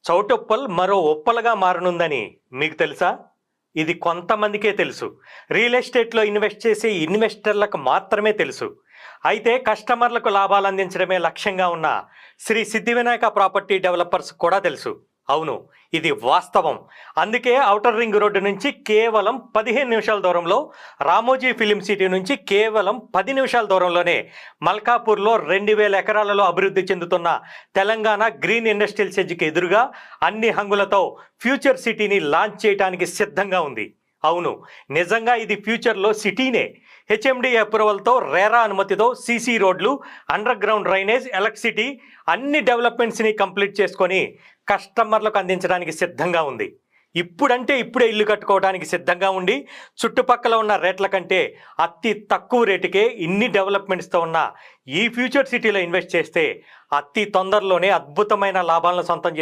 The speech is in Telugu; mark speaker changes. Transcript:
Speaker 1: చౌటుప్పల్ మరో ఉప్పలగా మారనుందని మీకు తెలుసా? ఇది కొంతమందికే తెలుసు. రియల్ ఎస్టేట్లో ఇన్వెస్ట్ చేసే ఇన్వెస్టర్లకు మాత్రమే తెలుసు. అయితే కస్టమర్లకు లాభాలు అందించడమే లక్ష్యంగా ఉన్న శ్రీ సిద్ధివినాయక ప్రాపర్టీ డెవలపర్స్ కూడా తెలుసు. అవును, ఇది వాస్తవం. అందుకే ఔటర్ రింగ్ రోడ్డు నుంచి కేవలం 15 నిమిషాల దూరంలో, రామోజీ ఫిలిం సిటీ నుంచి కేవలం 10 నిమిషాల దూరంలోనే మల్కాపూర్లో 2000 ఎకరాలలో అభివృద్ధి చెందుతున్న తెలంగాణ గ్రీన్ ఇండస్ట్రియల్ సెజ్కి ఎదురుగా అన్ని హంగులతో ఫ్యూచర్ సిటీని లాంచ్ చేయడానికి సిద్ధంగా ఉంది. అవును, నిజంగా ఇది ఫ్యూచర్లో సిటీనే. హెచ్ఎండి అప్రూవల్తో, రేరా అనుమతితో సీసీ రోడ్లు, అండర్ గ్రౌండ్ డ్రైనేజ్, ఎలక్ట్రిసిటీ అన్ని డెవలప్మెంట్స్ని కంప్లీట్ చేసుకొని కస్టమర్లకు అందించడానికి సిద్ధంగా ఉంది. ఇప్పుడంటే ఇప్పుడే ఇల్లు కట్టుకోవడానికి సిద్ధంగా ఉండి చుట్టుపక్కల ఉన్న రేట్ల కంటే అతి తక్కువ రేటుకే ఇన్ని డెవలప్మెంట్స్తో ఉన్న ఈ ఫ్యూచర్ సిటీలో ఇన్వెస్ట్ చేస్తే అతి తొందరలోనే అద్భుతమైన లాభాలను సొంతం చేసుకుంటారు.